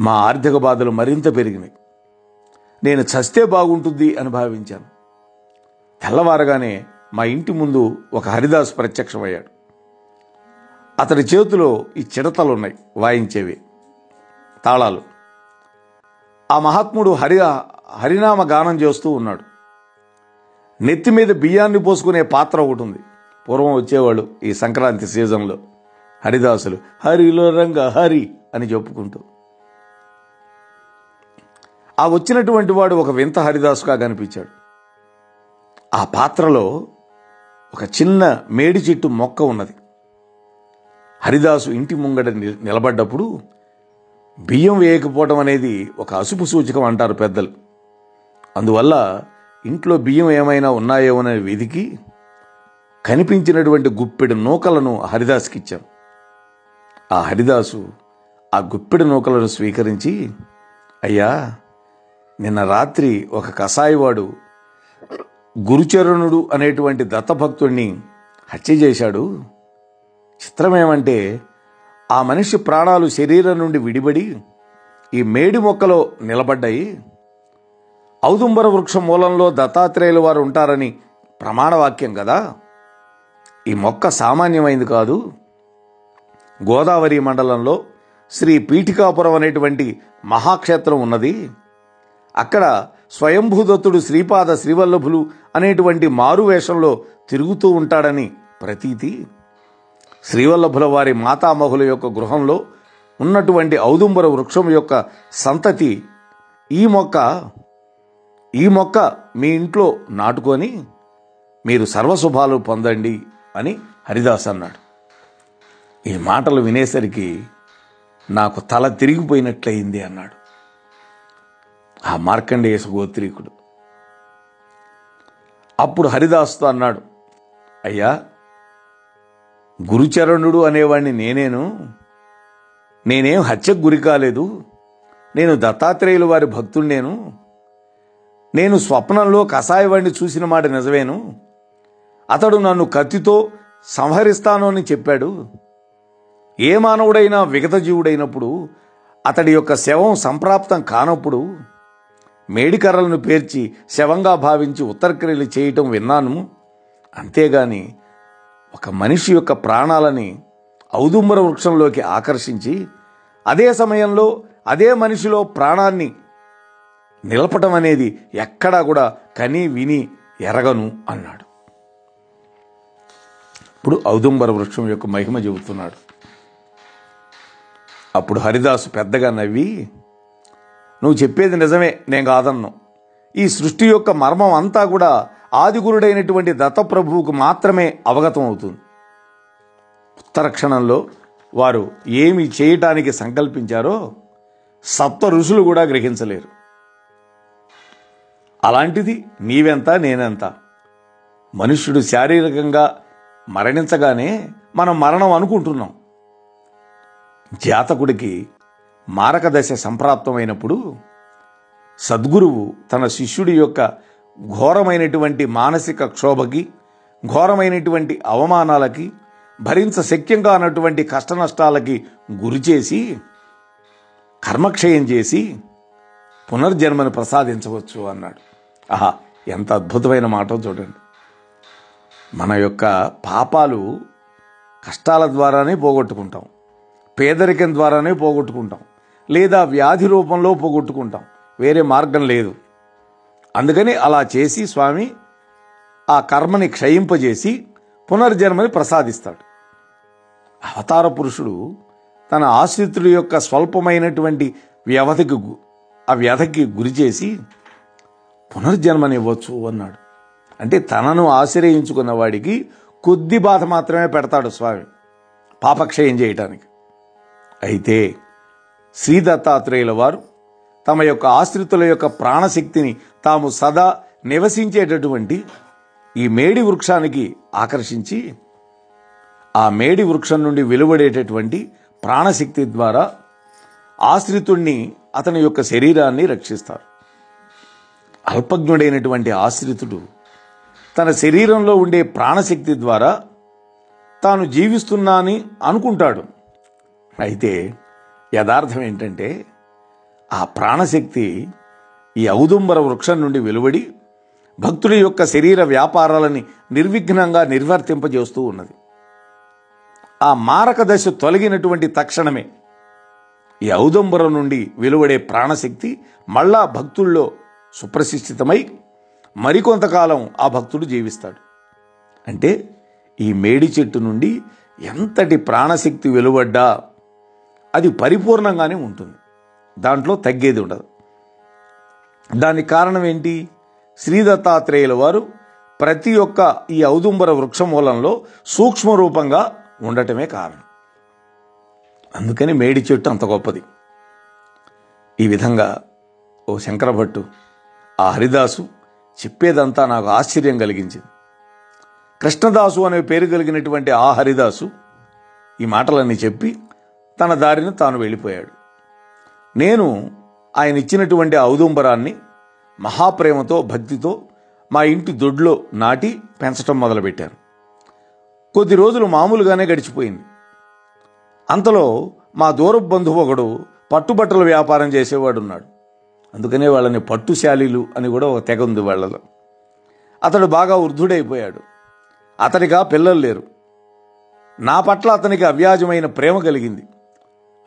మా ఆర్థిక బాధలు మరింత పెరిగినాయి. నేను చస్తే బాగుంటుంది అని భావించాను. తెల్లవారగానే మా ఇంటి ముందు ఒక హరిదాసు ప్రత్యక్షమయ్యాడు. అతడి చేతిలో ఈ చిడతలున్నాయి, వాయించేవి తాళాలు. ఆ మహాత్ముడు హరినామ గానం చేస్తూ ఉన్నాడు. నెత్తి మీద బియ్యాన్ని పోసుకునే పాత్ర ఒకటి ఉంది. పూర్వం వచ్చేవాళ్ళు ఈ సంక్రాంతి సీజన్లో హరిదాసులు, హరిలో రంగ హరి అని చెప్పుకుంటూ. ఆ వచ్చినటువంటి వాడు ఒక వింత హరిదాసుగా కనిపించాడు. ఆ పాత్రలో ఒక చిన్న మేడి చెట్టు మొక్క ఉన్నది. హరిదాసు ఇంటి ముంగట నిలబడ్డప్పుడు బియ్యం వేయకపోవడం అనేది ఒక అశుభ సూచకం అంటారు పెద్దలు. అందువల్ల ఇంట్లో బియ్యం ఏమైనా ఉన్నాయేమోనని వెతికి కనిపించినటువంటి గుప్పెడు నూకలను హరిదాసుకి ఇచ్చాను. ఆ హరిదాసు ఆ గుప్పెడు నూకలను స్వీకరించి, అయ్యా, నిన్న రాత్రి ఒక కసాయివాడు గురుచరణుడు అనేటువంటి దత్తభక్తుడిని హత్య చేశాడు. చిత్రమేమంటే ఆ మనిషి ప్రాణాలు శరీరం నుండి విడిబడి ఈ మేడి మొక్కలో నిలబడ్డాయి. ఔదుంబర వృక్షం మూలంలో దత్తాత్రేయుల వారు ఉంటారని ప్రమాణవాక్యం కదా. ఈ మొక్క సామాన్యమైంది కాదు. గోదావరి మండలంలో శ్రీ పీఠికాపురం అనేటువంటి మహాక్షేత్రం ఉన్నది. అక్కడ స్వయంభూదత్తుడు శ్రీపాద శ్రీవల్లభులు అనేటువంటి మారువేషంలో తిరుగుతూ ఉంటాడని ప్రతీతి. శ్రీవల్లభుల వారి మాతామహుల యొక్క గృహంలో ఉన్నటువంటి ఔదుంబర వృక్షం యొక్క సంతతి ఈ మొక్క మీ ఇంట్లో నాటుకొని మీరు సర్వశుభాలు పొందండి అని హరిదాస్ అన్నాడు. ఈ మాటలు వినేసరికి నాకు తల తిరిగిపోయినట్లయింది అన్నాడు ఆ మార్కండేయ గోత్రీకుడు. అప్పుడు హరిదాసుతో అన్నాడు, అయ్యా, గురుచరణుడు అనేవాడిని నేనేం హత్యకు గురి కాలేదు. నేను దత్తాత్రేయుల వారి భక్తుడినేను. నేను స్వప్నంలో కసాయవాడిని చూసిన మాట నిజమేను. అతడు నన్ను కత్తితో సంహరిస్తాను అని చెప్పాడు. ఏ మానవుడైనా విగత జీవుడైనప్పుడు అతడి యొక్క శవం సంప్రాప్తం కానప్పుడు మేడికర్రలను పేర్చి శవంగా భావించి ఉత్తరక్రియలు చేయటం విన్నాను. అంతేగాని ఒక మనిషి యొక్క ప్రాణాలని ఔదుంబర వృక్షంలోకి ఆకర్షించి అదే సమయంలో అదే మనిషిలో ప్రాణాన్ని నిలపటం అనేది ఎక్కడా కూడా కని విని ఎరగను అన్నాడు. ఇప్పుడు ఔదుంబర వృక్షం యొక్క మహిమ చెబుతున్నాడు. అప్పుడు హరిదాసు పెద్దగా నవ్వి, నువ్వు చెప్పేది నిజమే, నేను కాదన్ను. ఈ సృష్టి యొక్క మర్మం అంతా కూడా ఆదిగురుడైనటువంటి దత్తప్రభువుకు మాత్రమే అవగతం అవుతుంది. ఉత్తర క్షణంలో వారు ఏమి చేయటానికి సంకల్పించారో సప్త ఋషులు కూడా గ్రహించలేరు. అలాంటిది నీవెంత నేనెంత. మనుష్యుడు శారీరకంగా మరణించగానే మనం మరణం అనుకుంటున్నాం. జాతకుడికి మారక దశ సంప్రాప్తమైనప్పుడు సద్గురువు తన శిష్యుడి యొక్క ఘోరమైనటువంటి మానసిక క్షోభకి, ఘోరమైనటువంటి అవమానాలకి, భరించ శక్యంగా అన్నటువంటి కష్టనష్టాలకి గురిచేసి కర్మక్షయం చేసి పునర్జన్మను ప్రసాదించవచ్చు అన్నాడు. ఆహా, ఎంత అద్భుతమైన మాటో చూడండి. మన యొక్క పాపాలు కష్టాల ద్వారానే పోగొట్టుకుంటాం, పేదరికం ద్వారానే పోగొట్టుకుంటాం, లేదా వ్యాధి రూపంలో పోగొట్టుకుంటాం. వేరే మార్గం లేదు. అందుకని అలా చేసి స్వామి ఆ కర్మని క్షయింపజేసి పునర్జన్మని ప్రసాదిస్తాడు. అవతార పురుషుడు తన ఆశ్రితుడి యొక్క స్వల్పమైనటువంటి వ్యధకి గురి చేసి పునర్జన్మనివ్వచ్చు అన్నాడు. అంటే తనను ఆశ్రయించుకున్న వాడికి కొద్ది బాధ మాత్రమే పెడతాడు స్వామి పాపక్షయం చేయటానికి. అయితే శ్రీ దత్తాత్రేయుల వారు తమ యొక్క ఆశ్రితుల యొక్క ప్రాణశక్తిని తాము సదా నివసించేటటువంటి ఈ మేడి వృక్షానికి ఆకర్షించి ఆ మేడి వృక్షం నుండి వెలువడేటటువంటి ప్రాణశక్తి ద్వారా ఆశ్రితుణ్ణి, అతని యొక్క శరీరాన్ని రక్షిస్తారు. అల్పజ్ఞుడైనటువంటి ఆశ్రితుడు తన శరీరంలో ఉండే ప్రాణశక్తి ద్వారా తాను జీవిస్తున్నానని అనుకుంటాడు. అయితే యథార్థం ఏంటంటే ఆ ప్రాణశక్తి ఈ ఔదుంబర వృక్షం నుండి వెలువడి భక్తుడి యొక్క శరీర వ్యాపారాలని నిర్విఘ్నంగా నిర్వర్తింపజేస్తూ ఉన్నది. ఆ మారక దశ తొలగినటువంటి తక్షణమే ఈ ఔదుంబరం నుండి వెలువడే ప్రాణశక్తి మళ్ళా భక్తుల్లో సుప్రతిష్ఠితమై మరికొంతకాలం ఆ భక్తుడు జీవిస్తాడు. అంటే ఈ మేడి చెట్టు నుండి ఎంతటి ప్రాణశక్తి వెలువడ్డా అది పరిపూర్ణంగానే ఉంటుంది, దాంట్లో తగ్గేది ఉండదు. దానికి కారణం ఏంటి? శ్రీ దత్తాత్రేయుల వారు ప్రతి ఒక్క ఈ ఔదుంబర వృక్షమూలంలో సూక్ష్మ రూపంగా ఉండటమే కారణం. అందుకని మేడి చెట్టు అంత గొప్పది. ఈ విధంగా ఓ శంకర భట్టు ఆ హరిదాసు చెప్పేదంతా నాకు ఆశ్చర్యం కలిగించింది. కృష్ణదాసు అనే పేరు కలిగినటువంటి ఆ హరిదాసు ఈ మాటలన్నీ చెప్పి తన దారిని తాను వెళ్ళిపోయాడు. నేను ఆయన ఇచ్చినటువంటి ఔదుంబరాన్ని మహాప్రేమతో భక్తితో మా ఇంటి దొడ్లో నాటి పెంచటం మొదలుపెట్టాను. కొద్ది రోజులు మామూలుగానే గడిచిపోయింది. అంతలో మా దూరపు బంధువు ఒకడు పట్టుబట్టల వ్యాపారం చేసేవాడున్నాడు. అందుకనే వాళ్ళని పట్టుశాలీలు అని కూడా ఒక తెగ ఉంది వాళ్ళలో. అతడు బాగా వృద్ధుడైపోయాడు. అతనిగా పిల్లలు లేరు. నా పట్ల అతనికి అవ్యాజమైన ప్రేమ కలిగింది.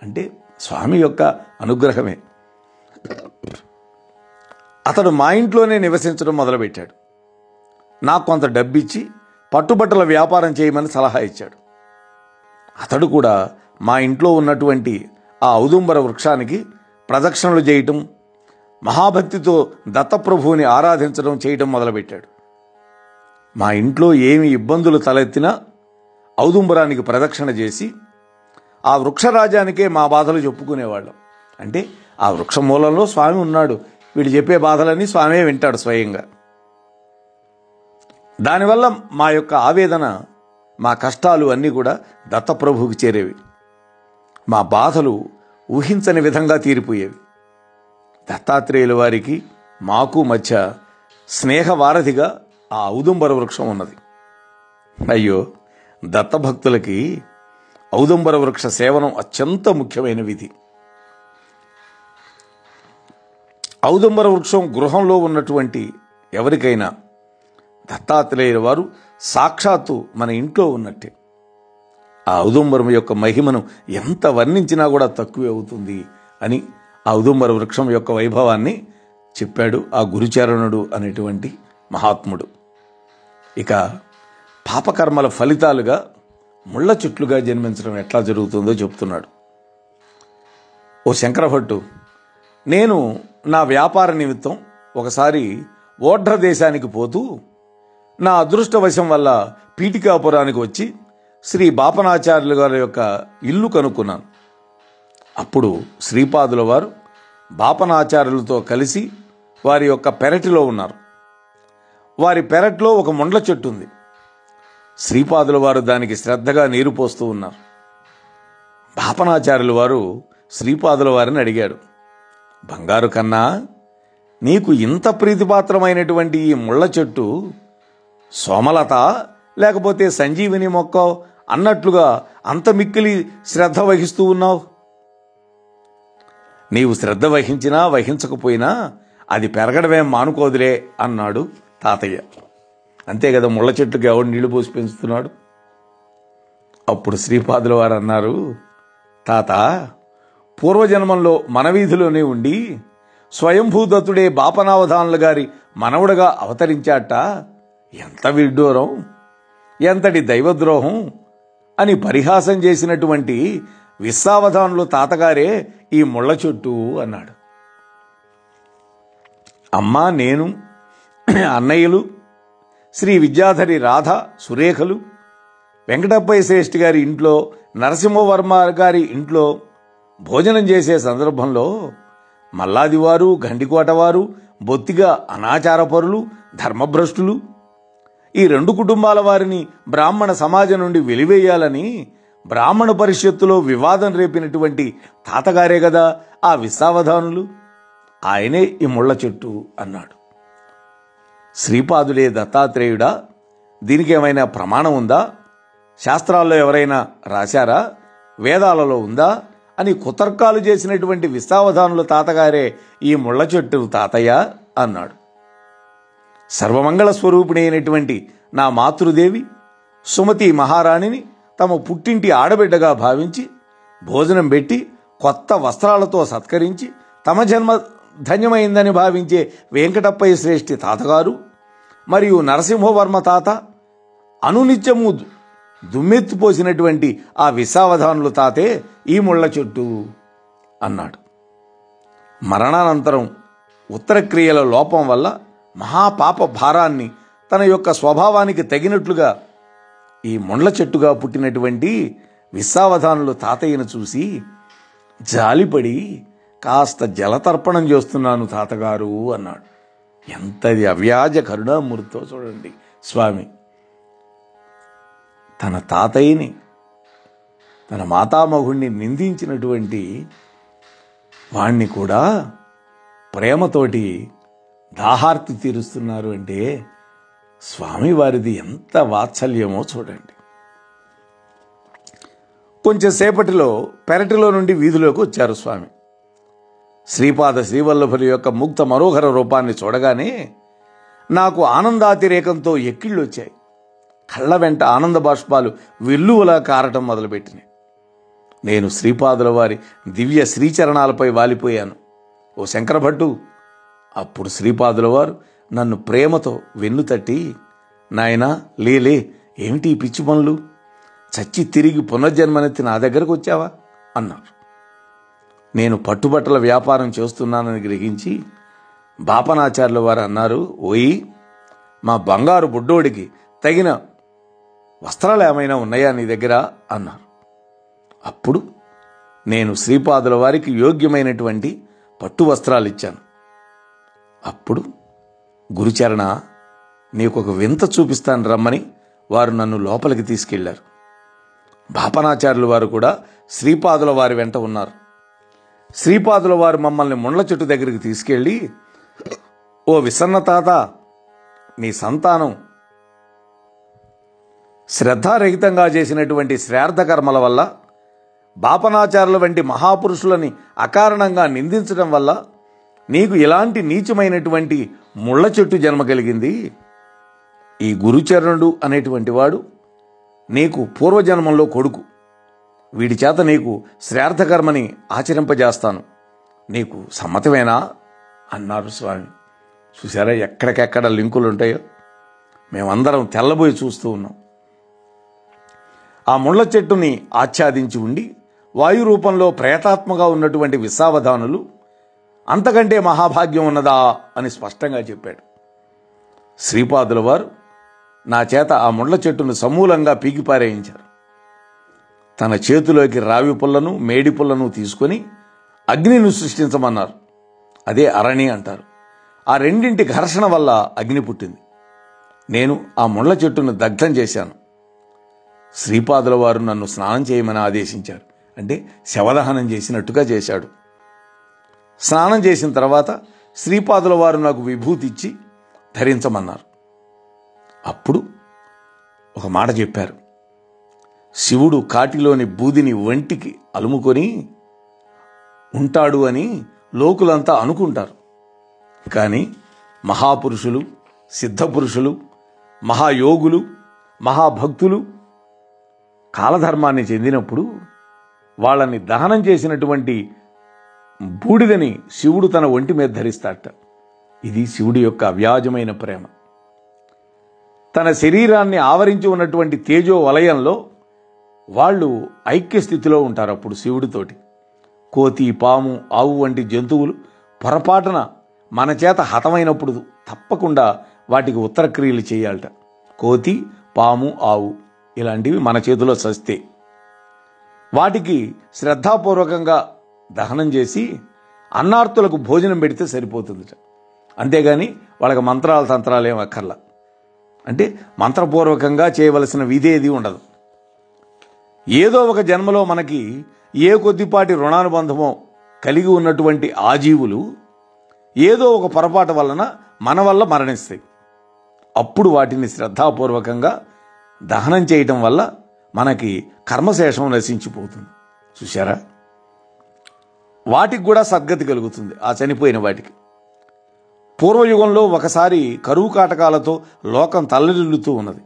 అంటే స్వామి యొక్క అనుగ్రహమే. అతడు మా ఇంట్లోనే నివసించడం మొదలుపెట్టాడు. నాకు కొంత డబ్బిచ్చి పట్టుబట్టల వ్యాపారం చేయమని సలహా ఇచ్చాడు. అతడు కూడా మా ఇంట్లో ఉన్నటువంటి ఆ ఔదుంబర వృక్షానికి ప్రదక్షిణలు చేయటం, మహాభక్తితో దత్తప్రభువుని ఆరాధించడం చేయటం మొదలుపెట్టాడు. మా ఇంట్లో ఏమి ఇబ్బందులు తలెత్తినా ఔదుంబరానికి ప్రదక్షిణ చేసి ఆ వృక్షరాజానికే మా బాధలు చెప్పుకునేవాళ్ళం. అంటే ఆ వృక్ష మూలంలో స్వామి ఉన్నాడు, వీడు చెప్పే బాధలన్నీ స్వామే వింటాడు స్వయంగా. దానివల్ల మా యొక్క ఆవేదన, మా కష్టాలు అన్నీ కూడా దత్తప్రభువుకి చేరేవి. మా బాధలు ఊహించని విధంగా తీరిపోయేవి. దత్తాత్రేయుల వారికి మాకు మధ్య స్నేహవారధిగా ఆ ఔదుంబర వృక్షం ఉన్నది. అయ్యో, దత్తభక్తులకి ఔదుంబర వృక్ష సేవనం అత్యంత ముఖ్యమైన విధి. ఔదుంబర వృక్షం గృహంలో ఉన్నటువంటి ఎవరికైనా దత్తాత్రేయుల వారు సాక్షాత్తు మన ఇంట్లో ఉన్నట్టే. ఆ ఔదుంబరం యొక్క మహిమను ఎంత వర్ణించినా కూడా తక్కువే అవుతుంది అని ఆ ఔదుంబర వృక్షం యొక్క వైభవాన్ని చెప్పాడు ఆ గురుచరణుడు అనేటువంటి మహాత్ముడు. ఇక పాపకర్మల ఫలితాలుగా ముళ్ళ చెట్లుగా జన్మించడం ఎట్లా జరుగుతుందో చెప్తున్నాడు. ఓ శంకరభట్టు, నేను నా వ్యాపార నిమిత్తం ఒకసారి ఓఢ్ర దేశానికి పోతూ నా అదృష్టవశం వల్ల పీఠికాపురానికి వచ్చి శ్రీ బాపనాచార్యుల గారి యొక్క ఇల్లు కనుక్కున్నాను. అప్పుడు శ్రీపాదుల వారు బాపనాచార్యులతో కలిసి వారి యొక్క పెరటిలో ఉన్నారు. వారి పెరట్లో ఒక ముండ్ల చెట్టు ఉంది. శ్రీపాదుల వారు దానికి శ్రద్ధగా నీరు పోస్తూ ఉన్నారు. బాపనాచార్యుల వారు శ్రీపాదుల వారిని అడిగాడు, బంగారు కన్నా, నీకు ఇంత ప్రీతిపాత్రమైనటువంటి ఈ ముళ్ళ చెట్టు సోమలత లేకపోతే సంజీవిని మొక్క అన్నట్లుగా అంత మిక్కిలి శ్రద్ధ వహిస్తూ ఉన్నావు? నీవు శ్రద్ధ వహించినా వహించకపోయినా అది పెరగడమేం మానుకోదులే అన్నాడు తాతయ్య. అంతే కదా, ముళ్ళ చెట్టుకి ఎవడు నీళ్లు పోసి పెంచుతున్నాడు? అప్పుడు శ్రీపాదుల వారు అన్నారు, తాత, పూర్వజన్మంలో మన వీధిలోనే ఉండి స్వయంభూదత్తుడే బాపనావధానుల గారి మనవుడుగా అవతరించాట. ఎంత విడ్డూరం, ఎంతటి దైవద్రోహం అని పరిహాసం చేసినటువంటి విశ్వావధానులు తాతగారే ఈ ముళ్ళ చెట్టు అన్నాడు. అమ్మా, నేను, అన్నయ్యలు, శ్రీ విద్యాధరి రాధ సురేఖలు, వెంకటప్పయ్య శ్రేష్ఠి గారి ఇంట్లో, నరసింహవర్మ గారి ఇంట్లో భోజనం చేసే సందర్భంలో మల్లాదివారు, గండికోటవారు బొత్తిగా అనాచారపరులు, ధర్మభ్రష్టులు, ఈ రెండు కుటుంబాల వారిని బ్రాహ్మణ సమాజం నుండి వెలివేయాలని బ్రాహ్మణ పరిషత్తులో వివాదం రేపినటువంటి తాతగారే కదా ఆ విశ్వావధానులు. ఆయనే ఈ ముళ్ళ చెట్టు అన్నాడు. శ్రీపాదులే దత్తాత్రేయుడా? దీనికి ఏమైనా ప్రమాణం ఉందా? శాస్త్రాల్లో ఎవరైనా రాశారా? వేదాలలో ఉందా అని కుతర్కాలు చేసినటువంటి విశ్వావధానుల తాతగారే ఈ ముళ్ళ చెట్టు తాతయ్య అన్నాడు. సర్వమంగళ స్వరూపిణి అయినటువంటి నా మాతృదేవి సుమతి మహారాణిని తమ పుట్టింటి ఆడబిడ్డగా భావించి భోజనం పెట్టి కొత్త వస్త్రాలతో సత్కరించి తమ జన్మ ధన్యమైందని భావించే వెంకటప్పయ్య శ్రేష్ఠి తాతగారు మరియు నరసింహవర్మ తాత అనునిత్యము దుమ్మెత్తిపోసినటువంటి ఆ విశ్వావధానుల తాతే ఈ ముళ్ళ చెట్టు అన్నాడు. మరణానంతరం ఉత్తరక్రియల లోపం వల్ల మహాపాప భారాన్ని తన యొక్క స్వభావానికి తగినట్లుగా ఈ ముళ్ళ చెట్టుగా పుట్టినటువంటి విశ్వావధానులు తాతయ్యను చూసి జాలిపడి కాస్త జలతర్పణం చేస్తున్నాను తాతగారు అన్నాడు. ఎంతది అవ్యాజ కరుణామూర్తితో చూడండి స్వామి. తన తాతయ్యని తన మాతామహుణ్ణి నిందించినటువంటి వాణ్ణి కూడా ప్రేమతోటి దాహార్తి తీరుస్తున్నారు అంటే స్వామివారిది ఎంత వాత్సల్యమో చూడండి. కొంచెం సేపటిలో పెరటిలో నుండి వీధిలోకి వచ్చారు స్వామి. శ్రీపాద శ్రీవల్లభుల యొక్క ముక్త మనోహర రూపాన్ని చూడగానే నాకు ఆనందాతిరేకంతో ఎక్కిళ్ళు వచ్చాయి. కళ్ళ వెంట ఆనంద బాష్పాలు వెల్లువలా కారటం మొదలుపెట్టినాయి. నేను శ్రీపాదుల వారి దివ్య శ్రీచరణాలపై వాలిపోయాను. ఓ శంకరభట్టు, అప్పుడు శ్రీపాదుల వారు నన్ను ప్రేమతో వెన్ను తట్టి, నాయనా లేలే, ఏమిటి ఈ పిచ్చి పనులు, చచ్చి తిరిగి పునర్జన్మనెత్తి నా దగ్గరకు వచ్చావా అన్నారు. నేను పట్టుబట్టల వ్యాపారం చేస్తున్నానని గ్రహించి బాపనాచార్యుల వారు అన్నారు, ఓయి మా బంగారు బుడ్డోడికి తగిన వస్త్రాలు ఏమైనా ఉన్నాయా నీ దగ్గర అన్నారు. అప్పుడు నేను శ్రీపాదుల వారికి యోగ్యమైనటువంటి పట్టు వస్త్రాలు ఇచ్చాను. అప్పుడు గురుచరణ, నీకు ఒక వింత చూపిస్తాను రమ్మని వారు నన్ను లోపలికి తీసుకెళ్లారు. బాపనాచార్యుల వారు కూడా శ్రీపాదుల వారి వెంట ఉన్నారు. శ్రీపాదుల వారు మమ్మల్ని ముండ్ల చెట్టు దగ్గరికి తీసుకెళ్లి, ఓ విసన్న తాత, నీ సంతానం శ్రద్ధారహితంగా చేసినటువంటి శ్రార్థ కర్మల వల్ల, బాపనాచార్యుల వంటి మహాపురుషులని అకారణంగా నిందించడం వల్ల నీకు ఇలాంటి నీచమైనటువంటి ముళ్ళ చెట్టు జన్మ కలిగింది. ఈ గురుచరణుడు అనేటువంటి వాడు నీకు పూర్వజన్మంలో కొడుకు. వీడి చేత నీకు శ్రార్థకర్మని ఆచరింపజేస్తాను, నీకు సమ్మతమేనా అన్నారు స్వామి. చూసారా ఎక్కడికెక్కడ లింకులు ఉంటాయో. మేమందరం తెల్లబోయి చూస్తూ ఉన్నాం. ఆ ముళ్ళ చెట్టుని ఆచ్ఛాదించి ఉండి వాయు రూపంలో ప్రేతాత్మగా ఉన్నటువంటి విశ్వావధానులు అంతకంటే మహాభాగ్యం ఉన్నదా అని స్పష్టంగా చెప్పాడు. శ్రీపాదుల వారు నా చేత ఆ ముళ్ళ చెట్టును సమూలంగా పీకిపారేయించారు. తన చేతిలోకి రావి పుల్లను మేడి పుల్లను తీసుకొని అగ్నిని సృష్టించమన్నారు. అదే అరణి అంటారు. ఆ రెండింటి ఘర్షణ వల్ల అగ్ని పుట్టింది. నేను ఆ ముళ్ళ చెట్టును దగ్ధం చేశాను. శ్రీపాదుల వారు నన్ను స్నానం చేయమని ఆదేశించారు. అంటే శవదహనం చేసినట్టుగా చేశాడు. స్నానం చేసిన తర్వాత శ్రీపాదుల వారు నాకు విభూతి ఇచ్చి ధరించమన్నారు. అప్పుడు ఒక మాట చెప్పారు. శివుడు కాటిలోని బూదిని వంటికి అలుముకొని ఉంటాడు అని లోకులంతా అనుకుంటారు. కానీ మహాపురుషులు, సిద్ధపురుషులు, మహాయోగులు, మహాభక్తులు కాలధర్మాన్ని చెందినప్పుడు వాళ్ళని దహనం చేసినటువంటి బూడిదని శివుడు తన ఒంటి మీద ధరిస్తాడట. ఇది శివుడి యొక్క అవ్యాజమైన ప్రేమ. తన శరీరాన్ని ఆవరించి ఉన్నటువంటి తేజో వలయంలో వాళ్ళు ఐక్య స్థితిలో ఉంటారు. అప్పుడు శివుడితోటి కోతి, పాము, ఆవు వంటి జంతువులు పొరపాటున మన చేత హతమైనప్పుడు తప్పకుండా వాటికి ఉత్తర క్రియలు చేయాలట. కోతి, పాము, ఆవు ఇలాంటివి మన చేతిలో చస్తే వాటికి శ్రద్ధాపూర్వకంగా దహనం చేసి అన్నార్తులకు భోజనం పెడితే సరిపోతుందిట. అంతేగాని వాళ్ళకి మంత్రాలు తంత్రాలు ఏం అక్కర్లా. అంటే మంత్రపూర్వకంగా చేయవలసిన విధేది ఉండదు. ఏదో ఒక జన్మలో మనకి ఏ కొద్దిపాటి రుణానుబంధమో కలిగి ఉన్నటువంటి ఆ జీవులు ఏదో ఒక పొరపాటు వలన మన వల్ల మరణిస్తాయి. అప్పుడు వాటిని శ్రద్ధాపూర్వకంగా దహనం చేయటం వల్ల మనకి కర్మశేషం నశించిపోతుంది. చూశారా వాటికి కూడా సద్గతి కలుగుతుంది, ఆ చనిపోయిన వాటికి. పూర్వయుగంలో ఒకసారి కరువు కాటకాలతో లోకం తల్లడిల్లుతూ ఉన్నది.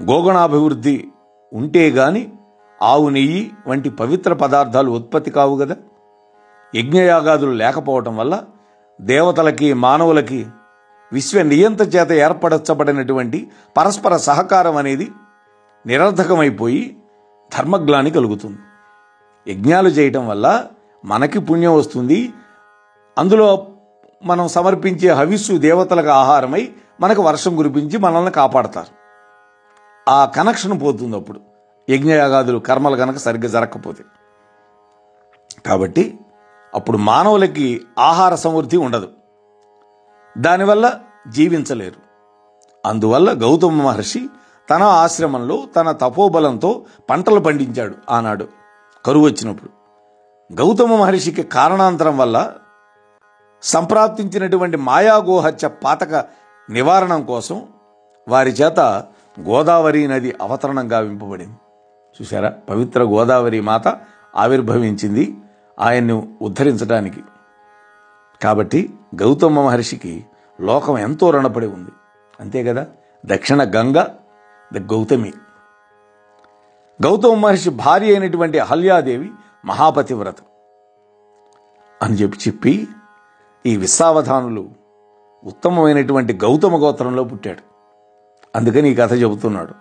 గోగణాభివృద్ధి ఉంటే గాని ఆవు నెయ్యి వంటి పవిత్ర పదార్థాలు ఉత్పత్తి కావు కదా. యజ్ఞయాగాదులు లేకపోవటం వల్ల దేవతలకి మానవులకి విశ్వ నియంత చేత ఏర్పరచబడినటువంటి పరస్పర సహకారం అనేది నిరర్ధకమైపోయి ధర్మగ్లాని కలుగుతుంది. యజ్ఞాలు చేయటం వల్ల మనకి పుణ్యం వస్తుంది, అందులో మనం సమర్పించే హవిస్సు దేవతలకు ఆహారమై మనకు వర్షం కురిపించి మనల్ని కాపాడతారు. ఆ కనెక్షన్ పోతుంది అప్పుడు యజ్ఞయాగాదులు కర్మలు కనుక సరిగ్గా జరగకపోతే. కాబట్టి అప్పుడు మానవులకి ఆహార సమృద్ధి ఉండదు, దానివల్ల జీవించలేరు. అందువల్ల గౌతమ మహర్షి తన ఆశ్రమంలో తన తపోబలంతో పంటలు పండించాడు. ఆనాడు కరువు వచ్చినప్పుడు గౌతమ మహర్షికి కారణాంతరం వల్ల సంప్రాప్తించినటువంటి మాయాగోహత్య పాతక నివారణం కోసం వారి చేత గోదావరి నది అవతరణం గావింపబడింది. చూసారా, పవిత్ర గోదావరి మాత ఆవిర్భవించింది ఆయన్ను ఉద్ధరించడానికి. కాబట్టి గౌతమ మహర్షికి లోకం ఎంతో రుణపడి ఉంది, అంతే కదా. దక్షిణ గంగ ద గౌతమి. గౌతమ మహర్షి భార్య అయినటువంటి అహల్యాదేవి మహాపతివ్రత అని చెప్పి ఈ విశ్వావధానులు ఉత్తమమైనటువంటి గౌతమ గోత్రంలో పుట్టాడు. అందుకని ఈ కథ చెబుతున్నాడు.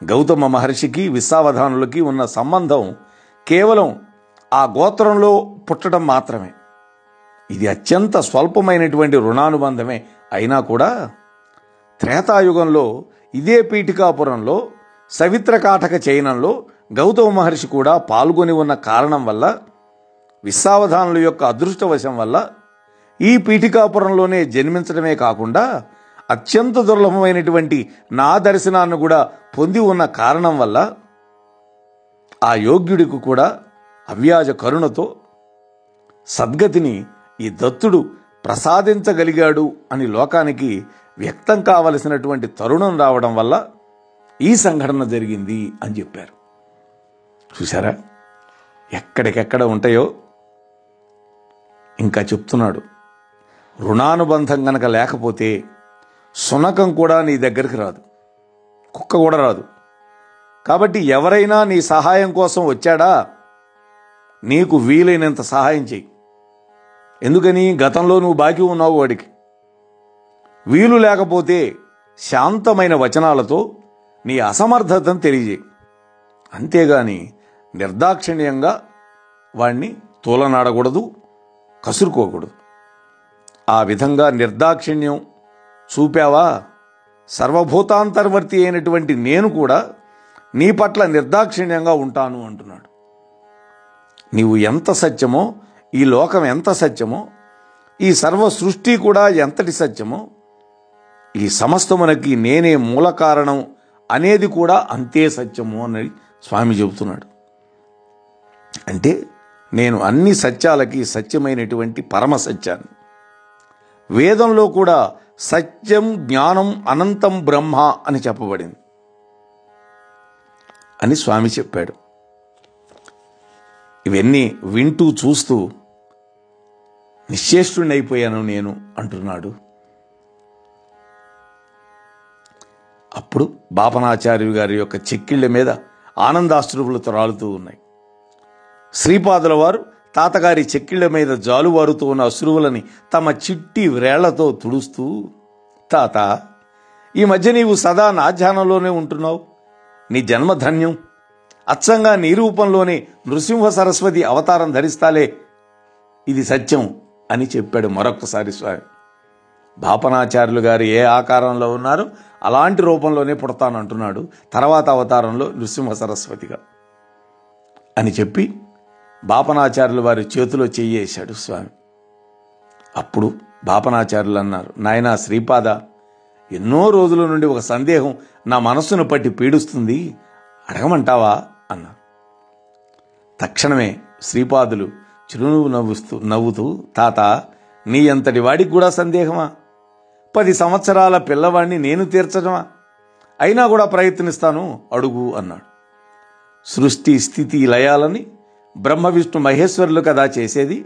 గౌతమ మహర్షికి విశ్వావధానులకి ఉన్న సంబంధం కేవలం ఆ గోత్రంలో పుట్టడం మాత్రమే. ఇది అత్యంత స్వల్పమైనటువంటి రుణానుబంధమే. అయినా కూడా త్రేతాయుగంలో ఇదే పీఠికాపురంలో సవిత్రకాటక చయనంలో గౌతమ మహర్షి కూడా పాల్గొని ఉన్న కారణం వల్ల, విశ్వావధానుల యొక్క అదృష్టవశం వల్ల ఈ పీఠికాపురంలోనే జన్మించడమే కాకుండా అత్యంత దుర్లభమైనటువంటి నా దర్శనాన్ని కూడా పొంది ఉన్న కారణం వల్ల ఆ యోగ్యుడికి కూడా అవ్యాజ కరుణతో సద్గతిని ఈ దత్తుడు ప్రసాదించగలిగాడు అని లోకానికి వ్యక్తం కావలసినటువంటి తరుణం రావడం వల్ల ఈ సంఘటన జరిగింది అని చెప్పారు. చూసారా, ఎక్కడికెక్కడ ఉంటాయో. ఇంకా చెప్తున్నాడు, రుణానుబంధం గనక లేకపోతే సునకం కూడా నీ దగ్గరికి రాదు, కుక్క కూడా రాదు. కాబట్టి ఎవరైనా నీ సహాయం కోసం వచ్చాడా, నీకు వీలైనంత సహాయం చెయ్యి. ఎందుకని? గతంలో నువ్వు బాకీ ఉన్నావు వాడికి. వీలు లేకపోతే శాంతమైన వచనాలతో నీ అసమర్థతను తెలియజేయి. అంతేగాని నిర్దాక్షిణ్యంగా వాణ్ణి తూలనాడకూడదు, కసురుకోకూడదు. ఆ విధంగా నిర్దాక్షిణ్యం చూపావా, సర్వభూతాంతర్వర్తి అయినటువంటి నేను కూడా నీ పట్ల నిర్దాక్షిణ్యంగా ఉంటాను అంటున్నాడు. నీవు ఎంత సత్యమో, ఈ లోకం ఎంత సత్యమో, ఈ సర్వ సృష్టి కూడా ఎంతటి సత్యమో, ఈ సమస్తమునకి నేనే మూల కారణం అనేది కూడా అంతే సత్యము అని స్వామి చెబుతున్నాడు. అంటే నేను అన్ని సత్యాలకి సత్యమైనటువంటి పరమ సత్యాన్ని. వేదంలో కూడా సత్యం జ్ఞానం అనంతం బ్రహ్మ అని చెప్పబడింది అని స్వామి చెప్పాడు. ఇవన్నీ వింటూ చూస్తూ నిశ్చేష్టుడైపోయాను నేను అంటున్నాడు. అప్పుడు బాపనాచార్యులు గారి యొక్క చెక్కిళ్ళ మీద ఆనందాశ్రువులతో రాలుతూ ఉన్నాయి. శ్రీపాదుల వారు తాతగారి చెక్కిళ్ళ మీద జాలువారుతూ ఉన్న అశ్రువులని తమ చిట్టి వ్రేళ్లతో తుడుస్తూ, తాత, ఈ మధ్య నీవు సదా నా ధ్యానంలోనే ఉంటున్నావు, నీ జన్మధన్యం, అచ్చంగా నీ రూపంలోనే నృసింహ సరస్వతి అవతారం ధరిస్తాలే, ఇది సత్యం అని చెప్పాడు మరొక్కసారి స్వామి. బాపనాచార్యులు గారు ఏ ఆకారంలో ఉన్నారో అలాంటి రూపంలోనే పుడతానంటున్నాడు, తర్వాత అవతారంలో నృసింహ సరస్వతిగా అని చెప్పి బాపనాచార్యులు వారి చేతిలో చెయ్యేశాడు స్వామి. అప్పుడు బాపనాచార్యులు అన్నారు, నాయనా శ్రీపాద, ఎన్నో రోజుల నుండి ఒక సందేహం నా మనస్సును పట్టి పీడిస్తుంది, అడగమంటావా అన్నారు. తక్షణమే శ్రీపాదులు చిరునవ్వు నవ్వుతూ, తాత, నీ అంతటి వాడికి కూడా సందేహమా? 10 సంవత్సరాల పిల్లవాడిని నేను తీర్చడమా? అయినా కూడా ప్రయత్నిస్తాను, అడుగు అన్నాడు. సృష్టి స్థితి లయాలని బ్రహ్మ విష్ణు మహేశ్వరులు కదా చేసేది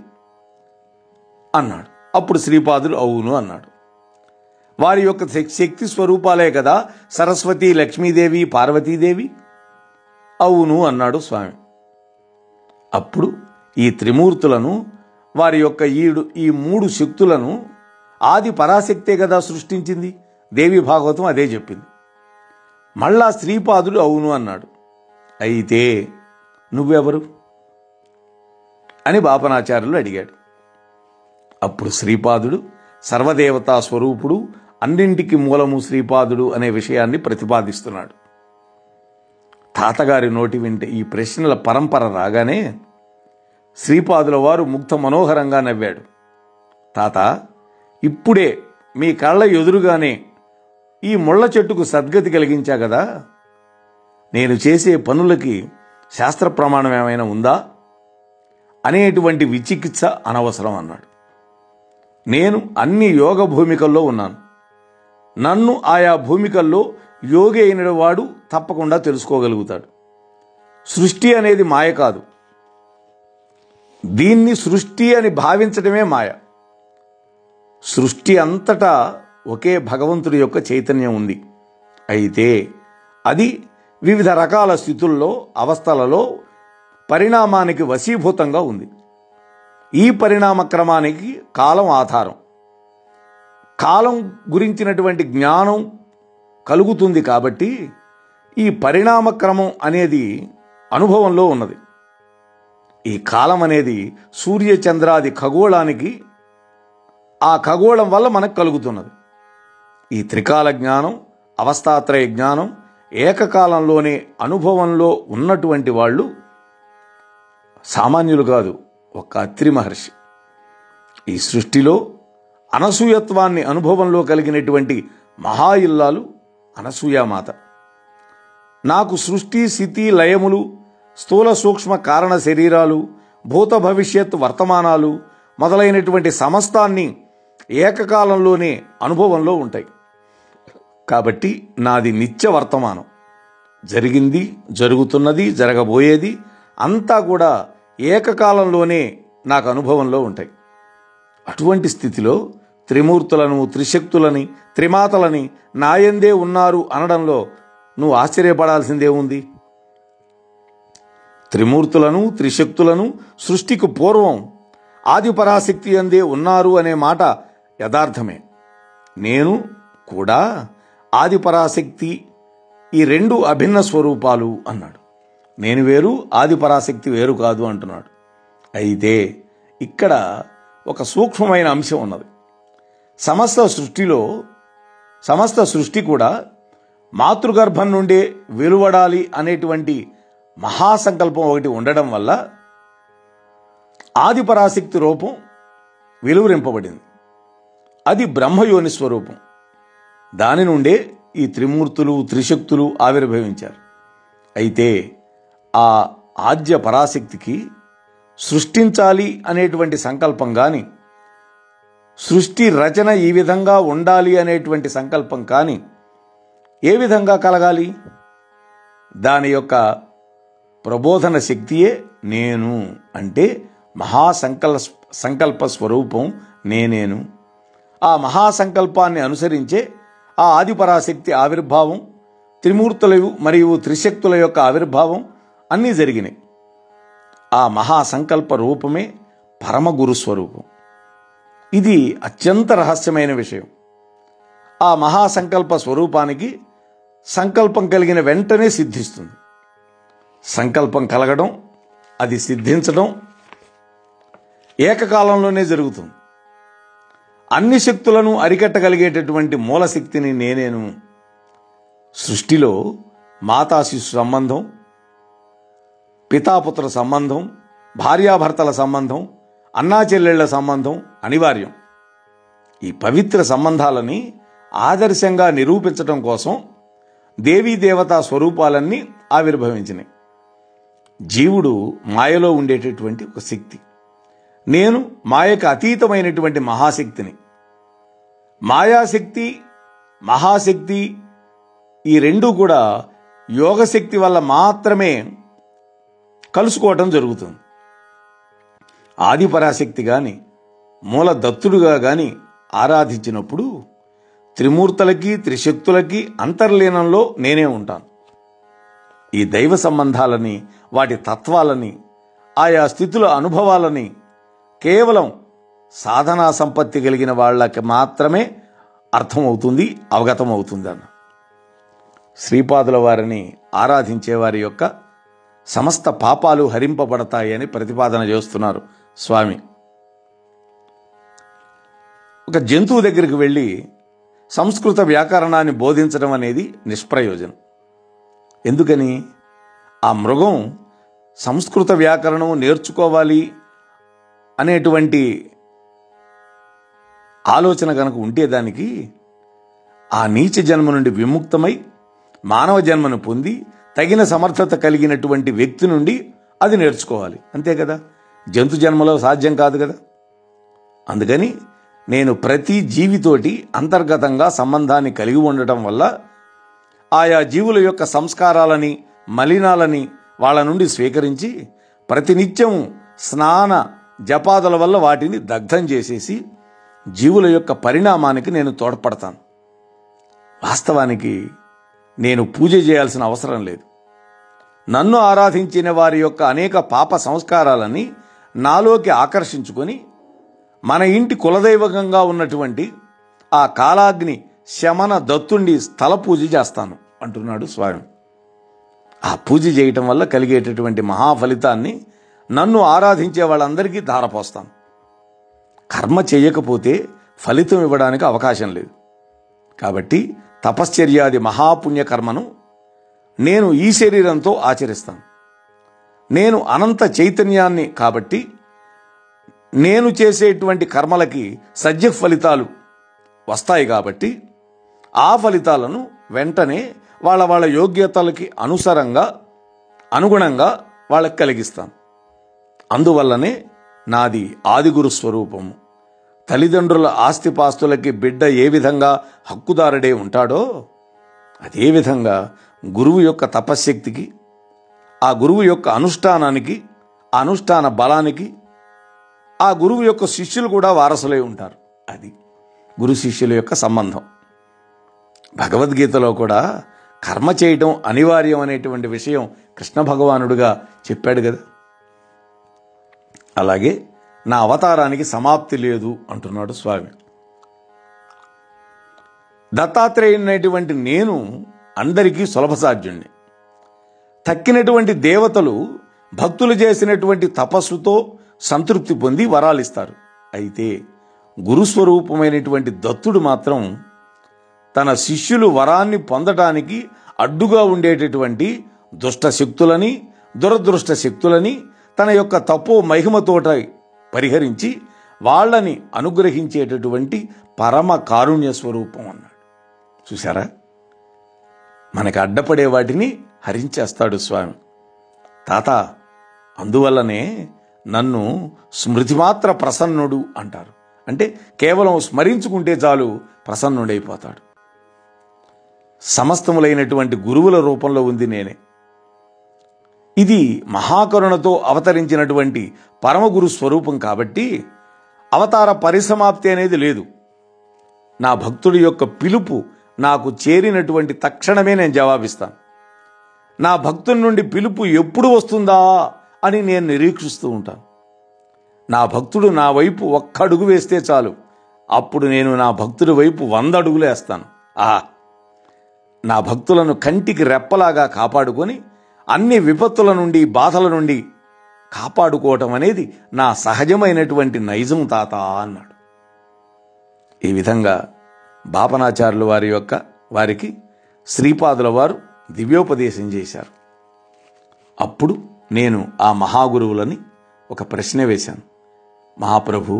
అన్నాడు. అప్పుడు శ్రీపాదులు అవును అన్నాడు. వారి యొక్క శక్తి స్వరూపాలే కదా సరస్వతి, లక్ష్మీదేవి, పార్వతీదేవి. అవును అన్నాడు స్వామి. అప్పుడు ఈ త్రిమూర్తులను, వారి యొక్క ఈ మూడు శక్తులను ఆది పరాశక్తే కదా సృష్టించింది. దేవి భాగవతం అదే చెప్పింది. మళ్ళా శ్రీపాదులు అవును అన్నాడు. అయితే నువ్వెవరు అని బాపనాచార్యులు అడిగాడు. అప్పుడు శ్రీపాదుడు సర్వదేవతా స్వరూపుడు, అన్నింటికి మూలము శ్రీపాదుడు అనే విషయాన్ని ప్రతిపాదిస్తున్నాడు. తాతగారి నోటి వింటే ఈ ప్రశ్నల పరంపర రాగానే శ్రీపాదుల వారు ముగ్ధ మనోహరంగా నవ్వాడు. తాత, ఇప్పుడే మీ కళ్ళ ఎదురుగానే ఈ ముళ్ళ చెట్టుకు సద్గతి కలిగించా కదా, నేను చేసే పనులకి శాస్త్ర ప్రమాణం ఏమైనా ఉందా అనేటువంటి విచికిత్స అనవసరం అన్నాడు. నేను అన్ని యోగ భూమికల్లో ఉన్నాను. నన్ను ఆయా భూమికల్లో యోగి అయిన వాడు తప్పకుండా తెలుసుకోగలుగుతాడు. సృష్టి అనేది మాయ కాదు. దీన్ని సృష్టి అని భావించడమే మాయ. సృష్టి అంతటా ఒకే భగవంతుడి యొక్క చైతన్యం ఉంది. అయితే అది వివిధ రకాల స్థితుల్లో, అవస్థలలో పరిణామానికి వశీభూతంగా ఉంది. ఈ పరిణామ క్రమానికి కాలం ఆధారం. కాలం గురించినటువంటి జ్ఞానం కలుగుతుంది కాబట్టి ఈ పరిణామ క్రమం అనేది అనుభవంలో ఉన్నది. ఈ కాలం అనేది సూర్య చంద్రాది ఖగోళానికి, ఆ ఖగోళం వల్ల మనకు కలుగుతున్నది. ఈ త్రికాల జ్ఞానం, అవస్థాత్రయ జ్ఞానం ఏకకాలంలోనే అనుభవంలో ఉన్నటువంటి వాళ్ళు సామాన్యులు కాదు, ఒక్క అత్రి మహర్షి. ఈ సృష్టిలో అనసూయత్వాన్ని అనుభవంలో కలిగినటువంటి మహా ఇల్లాలు అనసూయామాత. నాకు సృష్టి, స్థితి, లయములు, స్థూల సూక్ష్మ కారణ శరీరాలు, భూత భవిష్యత్ వర్తమానాలు మొదలైనటువంటి సమస్తాన్ని ఏకకాలంలోనే అనుభవంలో ఉంటాయి. కాబట్టి నాది నిత్య వర్తమానం. జరిగింది, జరుగుతున్నది, జరగబోయేది అంతా కూడా ఏకకాలంలోనే నాకు అనుభవంలో ఉంటాయి. అటువంటి స్థితిలో త్రిమూర్తులను, త్రిశక్తులని, త్రిమాతలని నాయందే ఉన్నారు అనడంలో నువ్వు ఆశ్చర్యపడాల్సిందే ఉంది. త్రిమూర్తులను, త్రిశక్తులను సృష్టికి పూర్వం ఆదిపరాశక్తి అందే ఉన్నారు అనే మాట యథార్థమే. నేను కూడా ఆదిపరాశక్తి, ఈ రెండు అభిన్న స్వరూపాలు అన్నాడు. నేను వేరు, ఆదిపరాశక్తి వేరు కాదు అంటున్నాడు. అయితే ఇక్కడ ఒక సూక్ష్మమైన అంశం ఉన్నది. సమస్త సృష్టి కూడా మాతృగర్భం నుండే వెలువడాలి అనేటువంటి మహాసంకల్పం ఒకటి ఉండడం వల్ల ఆదిపరాశక్తి రూపం వెలువరింపబడింది. అది బ్రహ్మయోని స్వరూపం. దాని నుండే ఈ త్రిమూర్తులు, త్రిశక్తులు ఆవిర్భవించారు. అయితే ఆ ఆద్య పరాశక్తికి సృష్టించాలి అనేటువంటి సంకల్పం కానీ, సృష్టి రచన ఈ విధంగా ఉండాలి అనేటువంటి సంకల్పం కానీ ఏ విధంగా కలగాలి? దాని యొక్క ప్రబోధన శక్తియే నేను అంటే సంకల్ప స్వరూపం నేనేను. ఆ మహాసంకల్పాన్ని అనుసరించే ఆ ఆదిపరాశక్తి ఆవిర్భావం, త్రిమూర్తుల మరియు త్రిశక్తుల యొక్క ఆవిర్భావం అన్నీ జరిగినాయి. ఆ మహాసంకల్ప రూపమే పరమగురు స్వరూపం. ఇది అత్యంత రహస్యమైన విషయం. ఆ మహాసంకల్ప స్వరూపానికి సంకల్పం కలిగిన వెంటనే సిద్ధిస్తుంది. సంకల్పం కలగడం, అది సిద్ధించడం ఏకకాలంలోనే జరుగుతుంది. అన్ని శక్తులను అరికట్టగలిగేటటువంటి మూలశక్తిని నేనేను. సృష్టిలో మాతాశిశు సంబంధం, పితాపుత్ర సంబంధం, భార్యాభర్తల సంబంధం, అన్నాచెల్లెళ్ల సంబంధం అనివార్యం. ఈ పవిత్ర సంబంధాలని ఆదర్శంగా నిరూపించడం కోసం దేవీ దేవతా స్వరూపాలన్నీ ఆవిర్భవించినాయి. జీవుడు మాయలో ఉండేటటువంటి ఒక శక్తి. నేను మాయకు అతీతమైనటువంటి మహాశక్తిని. మాయాశక్తి, మహాశక్తి ఈ రెండూ కూడా యోగశక్తి వల్ల మాత్రమే కలుసుకోవటం జరుగుతుంది. ఆదిపరాశక్తి గాని మూల దత్తుడుగా గాని ఆరాధించినప్పుడు త్రిమూర్తులకి త్రిశక్తులకి అంతర్లీనంలో నేనే ఉంటాను. ఈ దైవ సంబంధాలని, వాటి తత్వాలని, ఆయా స్థితుల అనుభవాలని కేవలం సాధనా సంపత్తి కలిగిన వాళ్ళకి మాత్రమే అర్థమవుతుంది, అవగతమవుతుంది అన్న. శ్రీపాదుల వారిని ఆరాధించే వారి యొక్క సమస్త పాపాలు హరింపబడతాయని ప్రతిపాదన చేస్తున్నారు స్వామి. ఒక జంతువు దగ్గరికి వెళ్ళి సంస్కృత వ్యాకరణాన్ని బోధించడం అనేది నిష్ప్రయోజనం. ఎందుకని? ఆ మృగం సంస్కృత వ్యాకరణం నేర్చుకోవాలి అనేటువంటి ఆలోచన కనుక ఉంటే దానికి ఆ నీచ జన్మ నుండి విముక్తమై మానవ జన్మను పొంది తగిన సమర్థత కలిగినటువంటి వ్యక్తి నుండి అది నేర్చుకోవాలి. అంతే కదా, జంతు జన్మలో సాధ్యం కాదు కదా. అందుకని నేను ప్రతి జీవితోటి అంతర్గతంగా సంబంధాన్ని కలిగి ఉండటం వల్ల ఆయా జీవుల యొక్క సంస్కారాలని, మలినాలని వాళ్ళ నుండి స్వీకరించి ప్రతినిత్యం స్నాన జపాదుల వల్ల వాటిని దగ్ధం చేసేసి జీవుల యొక్క పరిణామానికి నేను తోడ్పడతాను. వాస్తవానికి నేను పూజ చేయాల్సిన అవసరం లేదు. నన్ను ఆరాధించిన వారి యొక్క అనేక పాప సంస్కారాలని నాలోకి ఆకర్షించుకొని మన ఇంటి కులదైవకంగా ఉన్నటువంటి ఆ కాలాగ్ని శమన దత్తుండి స్థల పూజ చేస్తాను అంటున్నాడు స్వామి. ఆ పూజ చేయటం వల్ల కలిగేటటువంటి మహాఫలితాన్ని నన్ను ఆరాధించే వాళ్ళందరికీ ధారపోస్తాను. కర్మ చేయకపోతే ఫలితం ఇవ్వడానికి అవకాశం లేదు. కాబట్టి తపశ్చర్యాది మహాపుణ్యకర్మను నేను ఈ శరీరంతో ఆచరిస్తాను. నేను అనంత చైతన్యాన్ని కాబట్టి నేను చేసేటువంటి కర్మలకి సజ్జ ఫలితాలు వస్తాయి. కాబట్టి ఆ ఫలితాలను వెంటనే వాళ్ళ వాళ్ళ యోగ్యతలకి అనుగుణంగా వాళ్ళకి కలిగిస్తాను. అందువల్లనే నాది ఆదిగురు స్వరూపము. తల్లిదండ్రుల ఆస్తిపాస్తులకి బిడ్డ ఏ విధంగా హక్కుదారుడే ఉంటాడో అదేవిధంగా గురువు యొక్క తపశ్శక్తికి, ఆ గురువు యొక్క అనుష్ఠానానికి, ఆ అనుష్ఠాన బలానికి ఆ గురువు యొక్క శిష్యులు కూడా వారసులై ఉంటారు. అది గురు శిష్యుల యొక్క సంబంధం. భగవద్గీతలో కూడా కర్మ చేయటం అనివార్యం అనేటువంటి విషయం కృష్ణ భగవానుడుగా చెప్పాడు కదా. అలాగే నా అవతారానికి సమాప్తి లేదు అంటున్నాడు స్వామి. దత్తాత్రేయునైనటువంటి నేను అందరికీ సులభసాధ్యుణ్ణి. తక్కినటువంటి దేవతలు భక్తులు చేసినటువంటి తపస్సుతో సంతృప్తి పొంది వరాలిస్తారు. అయితే గురుస్వరూపమైనటువంటి దత్తుడు మాత్రం తన శిష్యులు వరాన్ని పొందటానికి అడ్డుగా ఉండేటటువంటి దుష్ట శక్తులని, దురదృష్ట శక్తులని తన యొక్క తపో మహిమతోట పరిహరించి వాళ్ళని అనుగ్రహించేటటువంటి పరమ కారుణ్య స్వరూపం అన్నాడు. చూసారా, మనకి అడ్డపడే వాటిని హరించేస్తాడు స్వామి. తాత, అందువల్లనే నన్ను స్మృతిమాత్ర ప్రసన్నుడు అంటారు. అంటే కేవలం స్మరించుకుంటే చాలు ప్రసన్నుడైపోతాడు. సమస్తములైనటువంటి గురువుల రూపంలో ఉంది నేనే. ఇది మహాకరుణతో అవతరించినటువంటి పరమగురు స్వరూపం కాబట్టి అవతార పరిసమాప్తి అనేది లేదు. నా భక్తుడి యొక్క పిలుపు నాకు చేరినటువంటి తక్షణమే నేను జవాబిస్తాను. నా భక్తుడి నుండి పిలుపు ఎప్పుడు వస్తుందా అని నేను నిరీక్షిస్తూ ఉంటాను. నా భక్తుడు నా వైపు ఒక్క అడుగు వేస్తే చాలు, అప్పుడు నేను నా భక్తుడి వైపు 100 అడుగులు వేస్తాను. నా భక్తులను కంటికి రెప్పలాగా కాపాడుకొని అన్ని విపత్తుల నుండి, బాధల నుండి కాపాడుకోవటం అనేది నా సహజమైనటువంటి నైజం తాత అన్నాడు. ఈ విధంగా బాపనాచార్యులు వారికి శ్రీపాదుల వారు దివ్యోపదేశం చేశారు. అప్పుడు నేను ఆ మహాగురువులని ఒక ప్రశ్న వేశాను. మహాప్రభు,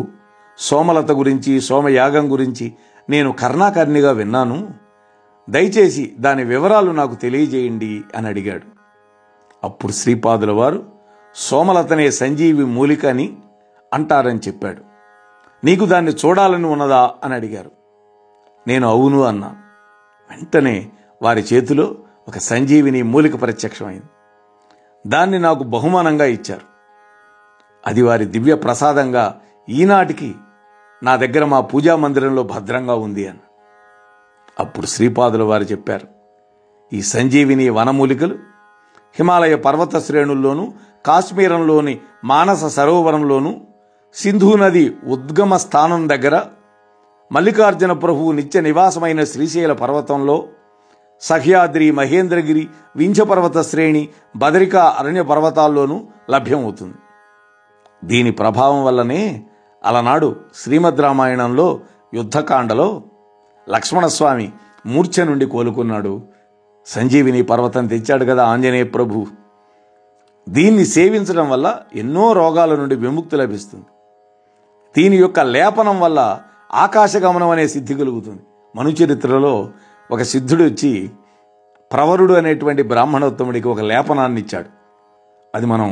సోమలత గురించి, సోమయాగం గురించి నేను కర్ణాకర్ణిగా విన్నాను, దయచేసి దాని వివరాలు నాకు తెలియజేయండి అని అడిగాడు. అప్పుడు శ్రీపాదుల వారు సోమలతనే సంజీవి మూలిక అని అంటారని చెప్పాడు. నీకు దాన్ని చూడాలని ఉన్నదా అని అడిగారు. నేను అవును అన్నా. వెంటనే వారి చేతిలో ఒక సంజీవిని మూలిక ప్రత్యక్షమైంది. దాన్ని నాకు బహుమానంగా ఇచ్చారు. అది వారి దివ్య ప్రసాదంగా ఈనాటికి నా దగ్గర మా పూజా మందిరంలో భద్రంగా ఉంది అని. అప్పుడు శ్రీపాదుల వారు చెప్పారు, ఈ సంజీవిని వనమూలికలు హిమాలయ పర్వత శ్రేణుల్లోనూ, కాశ్మీరంలోని మానస సరోవరంలోనూ, సింధు నది ఉద్గమ స్థానం దగ్గర, మల్లికార్జున ప్రభువు నిత్య నివాసమైన శ్రీశైల పర్వతంలో, సహ్యాద్రి, మహేంద్రగిరి, వింధ్యపర్వత శ్రేణి, బదరికా అరణ్య పర్వతాల్లోనూ లభ్యమవుతుంది. దీని ప్రభావం వల్లనే అలనాడు శ్రీమద్ రామాయణంలో యుద్ధకాండలో లక్ష్మణస్వామి మూర్ఛ నుండి కోలుకున్నాడు. సంజీవిని పర్వతం తెచ్చాడు కదా ఆంజనేయ ప్రభు. దీన్ని సేవించడం వల్ల ఎన్నో రోగాల నుండి విముక్తి లభిస్తుంది. దీని యొక్క లేపనం వల్ల ఆకాశగమనం అనే సిద్ధి కలుగుతుంది. మనుచరిత్రలో ఒక సిద్ధుడు వచ్చి ప్రవరుడు అనేటువంటి బ్రాహ్మణోత్తముడికి ఒక లేపనాన్ని ఇచ్చాడు. అది మనం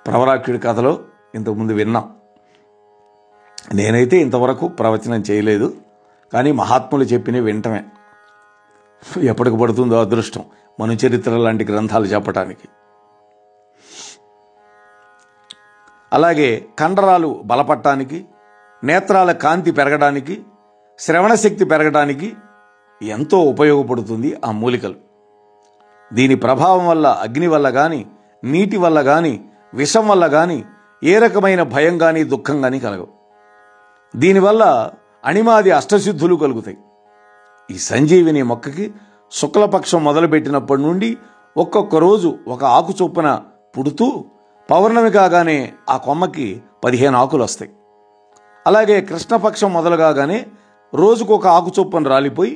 ప్రవరాక్షుడి కథలో ఇంతకుముందు విన్నాం. నేనైతే ఇంతవరకు ప్రవచనం చేయలేదు, కానీ మహాత్ములు చెప్పినవి వింటమే. ఎప్పటికి పడుతుందో అదృష్టం మనుచరిత్ర లాంటి గ్రంథాలు చెప్పటానికి. అలాగే కండరాలు బలపడటానికి, నేత్రాల కాంతి పెరగడానికి, శ్రవణశక్తి పెరగడానికి ఎంతో ఉపయోగపడుతుంది ఆ మూలికలు. దీని ప్రభావం వల్ల అగ్ని వల్ల కానీ, నీటి వల్ల కానీ, విషం వల్ల కానీ ఏ రకమైన భయం కానీ దుఃఖం కానీ కలగవు. దీనివల్ల అణిమాది అష్టసిద్ధులు కలుగుతాయి. ఈ సంజీవిని మొక్కకి శుక్లపక్షం మొదలుపెట్టినప్పటి నుండి ఒక్కొక్క రోజు ఒక ఆకు చొప్పున పుడుతూ పౌర్ణమి కాగానే ఆ కొమ్మకి 15 ఆకులు వస్తాయి. అలాగే కృష్ణపక్షం మొదలు కాగానే రోజుకొక ఆకు చొప్పున రాలిపోయి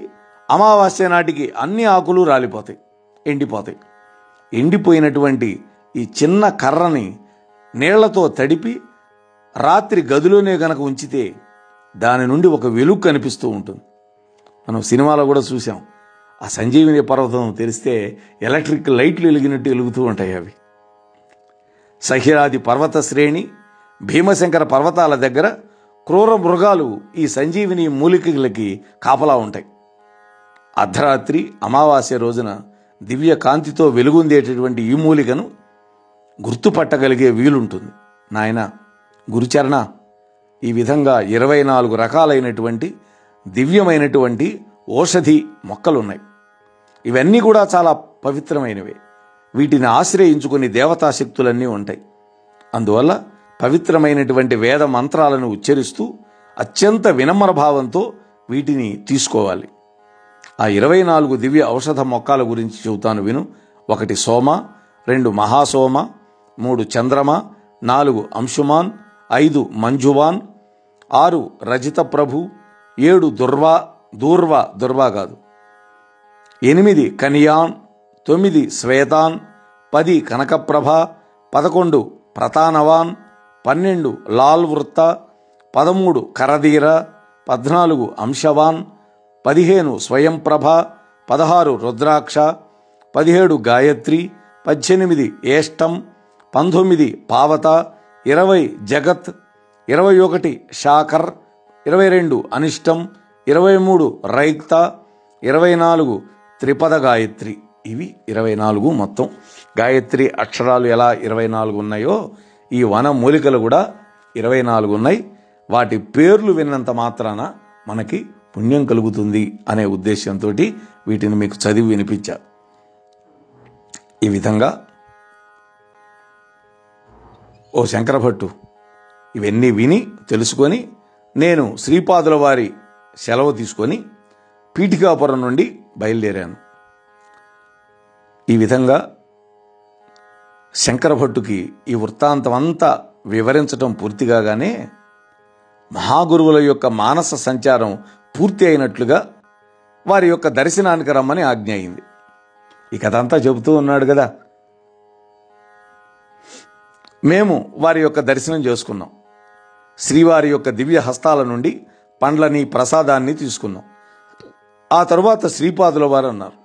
అమావాస్య నాటికి అన్ని ఆకులు రాలిపోతాయి, ఎండిపోతాయి. ఎండిపోయినటువంటి ఈ చిన్న కర్రని నీళ్లతో తడిపి రాత్రి గదిలోనే గనక ఉంచితే దాని నుండి ఒక వెలుగు కనిపిస్తూ ఉంటుంది. మనం సినిమాలో కూడా చూసాం. ఆ సంజీవిని పర్వతం తెరిస్తే ఎలక్ట్రిక్ లైట్లు వెలిగినట్టు వెలుగుతూ ఉంటాయి అవి. సహ్యాద్రి పర్వత శ్రేణి, భీమశంకర పర్వతాల దగ్గర క్రూర మృగాలు ఈ సంజీవిని మూలికలకి కాపలా ఉంటాయి. అర్ధరాత్రి అమావాస్య రోజున దివ్య కాంతితో వెలుగుందేటటువంటి ఈ మూలికను గుర్తుపట్టగలిగే వీలుంటుంది. నాయన గురుచరణ, ఈ విధంగా 24 రకాలైనటువంటి దివ్యమైనటువంటి ఔషధి మొక్కలున్నాయి. ఇవన్నీ కూడా చాలా పవిత్రమైనవే. వీటిని ఆశ్రయించుకుని దేవతాశక్తులన్నీ ఉంటాయి. అందువల్ల పవిత్రమైనటువంటి వేద మంత్రాలను ఉచ్చరిస్తూ అత్యంత వినమ్ర భావంతో వీటిని తీసుకోవాలి. ఆ 24 దివ్య ఔషధ మొక్కల గురించి చెబుతాను విను. 1 సోమ, 2 మహాసోమ, 3 చంద్రమ, 4 అంశుమాన్, 5 మంజువాన్, 6 రజిత ప్రభు, 7 దూర్వా కాదు, 8 కనియాన్, 9 శ్వేతాన్, 10 కనకప్రభ, 11 ప్రతానవాన్, 12 లాల్ వృత్త, 13 కరధీర, 14 అంశవాన్, 15 స్వయంప్రభ, 16 రుద్రాక్ష, 17 గాయత్రి, 18 ఏష్టం, 19 పావత, 20 జగత్, 21 శాకర్, 22 అనిష్టం, 23 రైక్త, 24 త్రిపద గాయత్రి. ఇవి 24 మొత్తం. గాయత్రి అక్షరాలు ఎలా 24 ఉన్నాయో ఈ వన మూలికలు కూడా 24 ఉన్నాయి. వాటి పేర్లు విన్నంత మాత్రాన మనకి పుణ్యం కలుగుతుంది అనే ఉద్దేశంతో వీటిని మీకు చదివి వినిపించా. ఈ విధంగా ఓ శంకరభట్టు ఇవన్నీ విని తెలుసుకొని నేను శ్రీపాదుల వారి సెలవు తీసుకొని పీఠికాపురం నుండి బయలుదేరాను. ఈ విధంగా శంకరభట్టుకి ఈ వృత్తాంతం అంతా వివరించటం పూర్తి కాగానే మహాగురువుల యొక్క మానస సంచారం పూర్తి అయినట్లుగా వారి యొక్క దర్శనానికి రమ్మని ఆజ్ఞ అయింది. ఈ కథ అంతా చెబుతూ ఉన్నాడు కదా. మేము వారి యొక్క దర్శనం చేసుకున్నాం. శ్రీవారి యొక్క దివ్య హస్తాల నుండి పండ్లని ప్రసాదాన్ని తీసుకున్నాం. ఆ తరువాత శ్రీపాదుల వారు అన్నారు,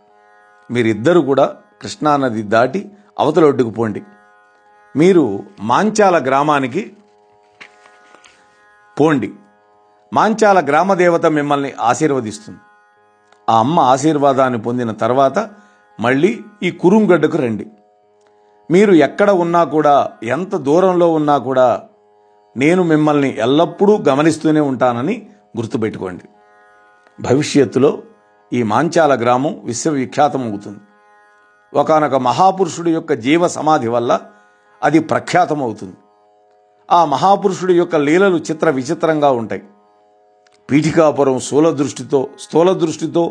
మీరిద్దరూ కూడా కృష్ణానది దాటి అవతల ఒడ్డుకు పోండి. మీరు మాంచాల గ్రామానికి పోండి. మాంచాల గ్రామదేవత మిమ్మల్ని ఆశీర్వదిస్తుంది. ఆ అమ్మ ఆశీర్వాదాన్ని పొందిన తర్వాత మళ్ళీ ఈ కురుంగడ్డకు రండి. మీరు ఎక్కడ ఉన్నా కూడా, ఎంత దూరంలో ఉన్నా కూడా నేను మిమ్మల్ని ఎల్లప్పుడూ గమనిస్తూనే ఉంటానని గుర్తుపెట్టుకోండి. భవిష్యత్తులో ఈ మాంచాల గ్రామం విశ్వవిఖ్యాతమవుతుంది. ఒకానొక మహాపురుషుడి యొక్క జీవ సమాధి వల్ల అది ప్రఖ్యాతమవుతుంది. ఆ మహాపురుషుడి యొక్క లీలలు చిత్ర విచిత్రంగా ఉంటాయి. పీఠికాపురం స్థూల దృష్టితో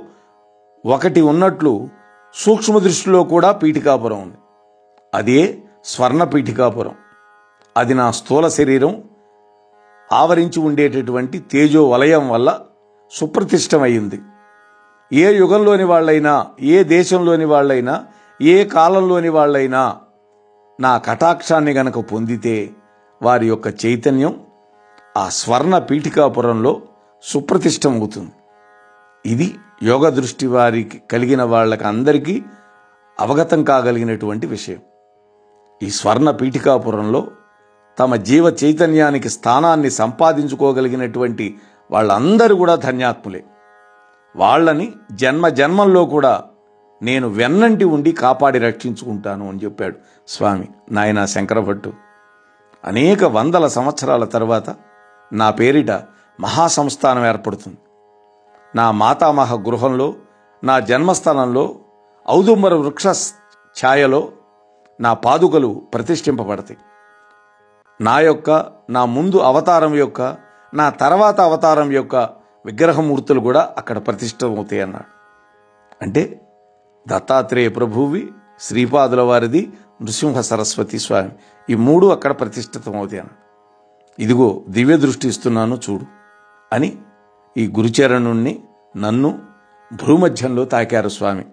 ఒకటి ఉన్నట్లు సూక్ష్మ దృష్టిలో కూడా పీఠికాపురం ఉంది. అదే స్వర్ణ పీఠికాపురం. అది నా స్థూల శరీరం ఆవరించి ఉండేటటువంటి తేజో వలయం వల్ల సుప్రతిష్టమైంది. ఏ యుగంలోని వాళ్ళైనా, ఏ దేశంలోని వాళ్ళైనా, ఏ కాలంలోని వాళ్ళైనా నా కటాక్షాన్ని గనక పొందితే వారి యొక్క చైతన్యం ఆ స్వర్ణ పీఠికాపురంలో సుప్రతిష్టమవుతుంది. ఇది యోగ దృష్టి వారికి కలిగిన వాళ్ళకి అందరికీ అవగతం కాగలిగినటువంటి విషయం. ఈ స్వర్ణ పీఠికాపురంలో తమ జీవ చైతన్యానికి స్థానాన్ని సంపాదించుకోగలిగినటువంటి వాళ్ళందరూ కూడా ధన్యాత్ములే. వాళ్ళని జన్మల్లో కూడా నేను వెన్నంటి ఉండి కాపాడి రక్షించుకుంటాను అని చెప్పాడు స్వామి నాయనా శంకరభట్టు. అనేక వందల సంవత్సరాల తర్వాత నా పేరిట మహాసంస్థానం ఏర్పడుతుంది. నా మాతామహ గృహంలో, నా జన్మస్థలంలో ఔదుంబర వృక్ష ఛాయలో నా పాదుకలు ప్రతిష్ఠింపబడతాయి. నా ముందు అవతారం యొక్క, నా తర్వాత అవతారం యొక్క విగ్రహమూర్తులు కూడా అక్కడ ప్రతిష్టమవుతాయి అన్నాడు. అంటే దత్తాత్రేయ ప్రభువి, శ్రీపాదుల వారిది, నృసింహ సరస్వతి స్వామి, ఈ మూడు అక్కడ ప్రతిష్ఠితమవుతాయి అన్నాడు. ఇదిగో దివ్య దృష్టి ఇస్తున్నాను చూడు అని ఈ గురుచరణుణ్ణి నన్ను భూమధ్యంలో తాకారు స్వామి.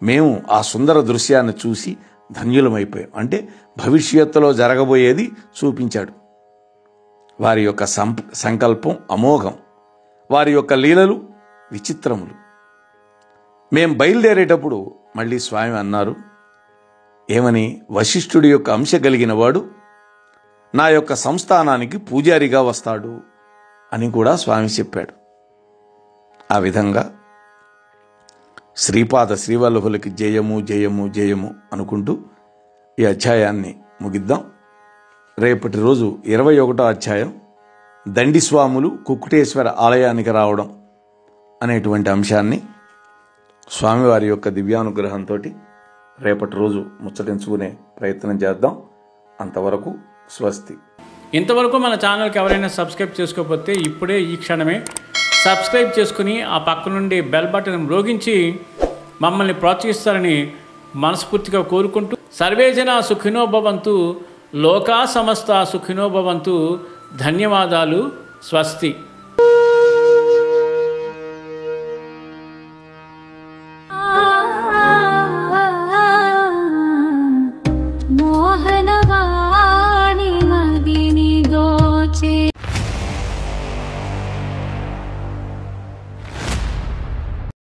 మేము ఆ సుందర దృశ్యాన్ని చూసి ధన్యులమైపోయాం. అంటే భవిష్యత్తులో జరగబోయేది చూపించాడు. వారి యొక్క సంకల్పం అమోఘం, వారి యొక్క లీలలు విచిత్రములు. మేం బయలుదేరేటప్పుడు మళ్ళీ స్వామి అన్నారు, ఏమని, వశిష్ఠుడి యొక్క అంశ కలిగిన వాడు నా యొక్క సంస్థానానికి పూజారిగా వస్తాడు అని కూడా స్వామి చెప్పాడు. ఆ విధంగా శ్రీపాద శ్రీవల్లభులకి జయము జయము జయము అనుకుంటూ ఈ అధ్యాయాన్ని ముగిద్దాం. రేపటి రోజు 21వ అధ్యాయం దండిస్వాములు కుక్కుటేశ్వర ఆలయానికి రావడం అనేటువంటి అంశాన్ని స్వామివారి యొక్క దివ్యానుగ్రహంతో రేపటి రోజు ముచ్చటించుకునే ప్రయత్నం చేద్దాం. అంతవరకు స్వస్తి. ఇంతవరకు మన ఛానల్కి ఎవరైనా సబ్స్క్రైబ్ చేసుకోకపోతే ఇప్పుడే ఈ క్షణమే సబ్స్క్రైబ్ చేసుకుని ఆ పక్క నుండి బెల్ బటన్ మ్రోగించి మమ్మల్ని ప్రోత్సహిస్తారని మనస్ఫూర్తిగా కోరుకుంటూ, సర్వే జనా సుఖినో భవంతు, లోకా సమస్త సుఖినో భవంతు. ధన్యవాదాలు. స్వస్తి.